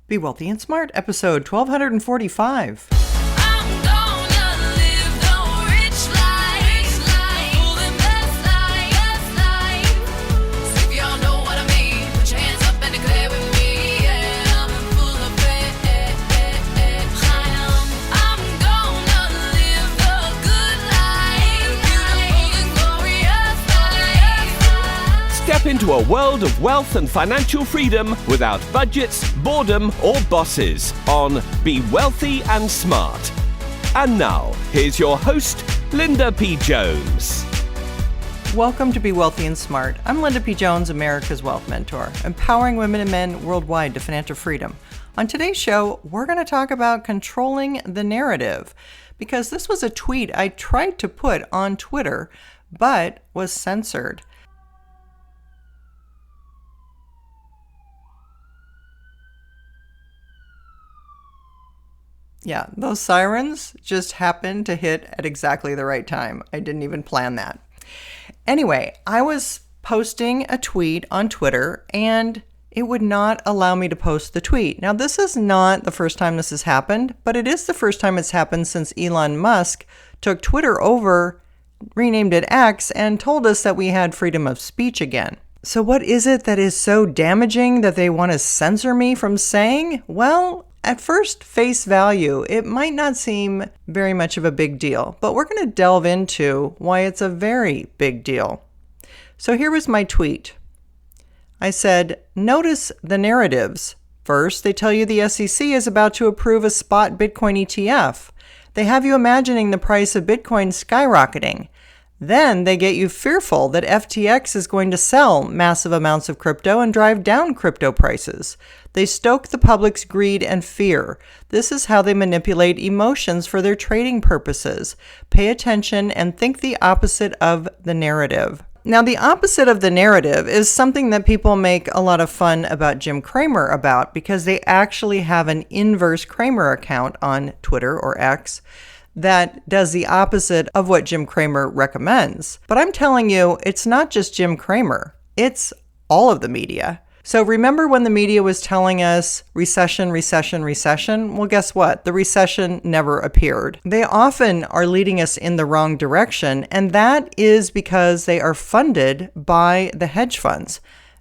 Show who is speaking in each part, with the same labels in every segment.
Speaker 1: Be Wealthy and Smart, episode 1245.
Speaker 2: Step into a world of wealth and financial freedom without budgets, boredom, or bosses on Be Wealthy and Smart. And now, here's your host, Linda P. Jones.
Speaker 1: Welcome to Be Wealthy and Smart. I'm Linda P. Jones, America's Wealth Mentor, empowering women and men worldwide to financial freedom. On today's show, we're going to talk about controlling the narrative, because this was a tweet I tried to put on Twitter, but was censored. Yeah, those sirens just happened to hit at exactly the right time. I didn't even plan that. Anyway, I was posting a tweet on Twitter and it would not allow me to post the tweet. Now, this is not the first time this has happened, but it is the first time it's happened since Elon Musk took Twitter over, renamed it X, and told us that we had freedom of speech again. So what is it that is so damaging that they want to censor me from saying? Well, at first face value, it might not seem very much of a big deal, but we're going to delve into why it's a very big deal. So here was my tweet. I said, notice the narratives. First, they tell you the SEC is about to approve a spot Bitcoin ETF. They have you imagining the price of Bitcoin skyrocketing. Then they get you fearful that FTX is going to sell massive amounts of crypto and drive down crypto prices. They stoke the public's greed and fear. This is how they manipulate emotions for their trading purposes. Pay attention and think the opposite of the narrative. Now, the opposite of the narrative is something that people make a lot of fun about Jim Cramer about, because they actually have an inverse Cramer account on Twitter or X that does the opposite of what Jim Cramer recommends. But I'm telling you, it's not just Jim Cramer. It's all of the media. So remember when the media was telling us recession, recession, recession? Well, guess what? The recession never appeared. They often are leading us in the wrong direction, and that is because they are funded by the hedge funds.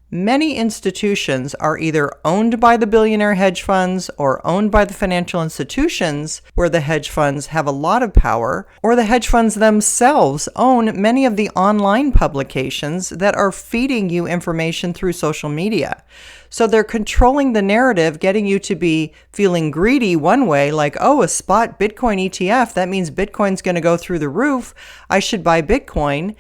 Speaker 1: Many institutions are either owned by the billionaire hedge funds or owned by the financial institutions where the hedge funds have a lot of power, or the hedge funds themselves own many of the online publications that are feeding you information through social media. So they're controlling the narrative, getting you to be feeling greedy one way, like, oh, a spot Bitcoin ETF, that means Bitcoin's going to go through the roof. I should buy Bitcoin.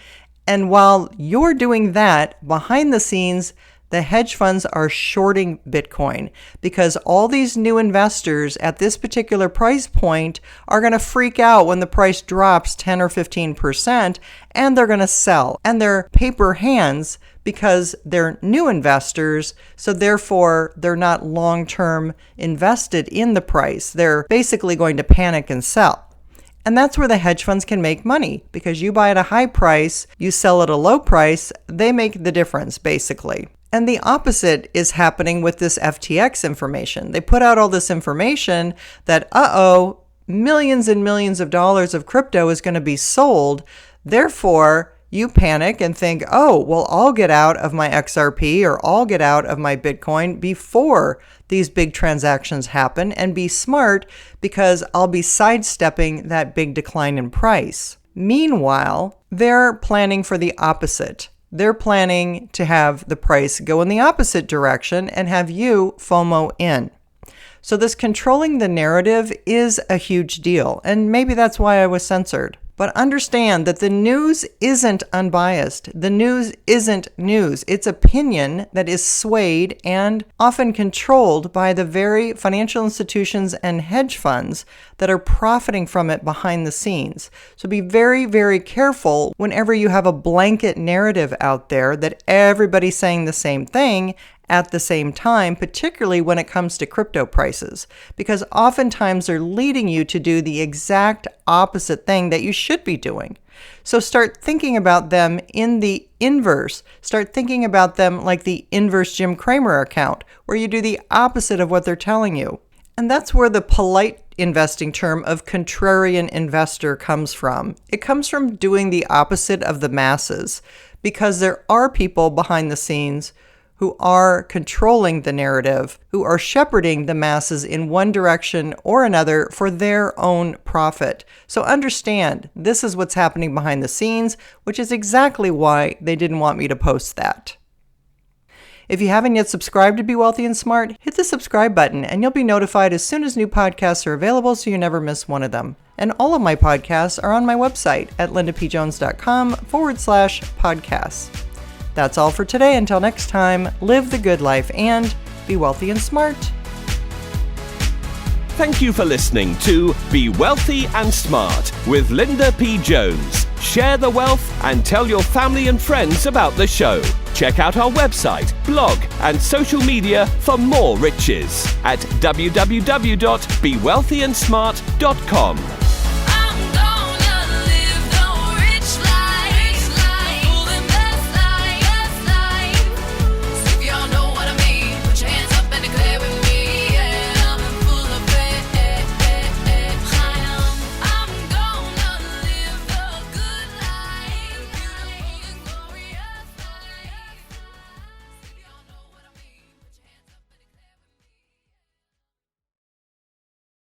Speaker 1: And while you're doing that, behind the scenes, the hedge funds are shorting Bitcoin, because all these new investors at this particular price point are going to freak out when the price drops 10 or 15%, and they're going to sell. And they're paper hands because they're new investors, so therefore they're not long-term invested in the price. They're basically going to panic and sell. And that's where the hedge funds can make money, because you buy at a high price, you sell at a low price, they make the difference, basically. And the opposite is happening with this FTX information. They put out all this information that, millions and millions of dollars of crypto is going to be sold. Therefore, you panic and think, oh, well, I'll get out of my XRP or I'll get out of my Bitcoin before these big transactions happen, and be smart because I'll be sidestepping that big decline in price. Meanwhile, they're planning for the opposite. They're planning to have the price go in the opposite direction and have you FOMO in. So this controlling the narrative is a huge deal, and maybe that's why I was censored. But understand that the news isn't unbiased. The news isn't news. It's opinion that is swayed and often controlled by the very financial institutions and hedge funds that are profiting from it behind the scenes. So be very, very careful whenever you have a blanket narrative out there that everybody's saying the same thing at the same time, particularly when it comes to crypto prices, because oftentimes they're leading you to do the exact opposite thing that you should be doing. So start thinking about them in the inverse. Start thinking about them like the inverse Jim Cramer account, where you do the opposite of what they're telling you. And that's where the polite investing term of contrarian investor comes from. It comes from doing the opposite of the masses, because there are people behind the scenes who are controlling the narrative, who are shepherding the masses in one direction or another for their own profit. So understand, this is what's happening behind the scenes, which is exactly why they didn't want me to post that. If you haven't yet subscribed to Be Wealthy and Smart, hit the subscribe button and you'll be notified as soon as new podcasts are available so you never miss one of them. And all of my podcasts are on my website at lindapjones.com/podcasts. That's all for today. Until next time, live the good life and be wealthy and smart.
Speaker 2: Thank you for listening to Be Wealthy and Smart with Linda P. Jones. Share the wealth and tell your family and friends about the show. Check out our website, blog, and social media for more riches at www.bewealthyandsmart.com.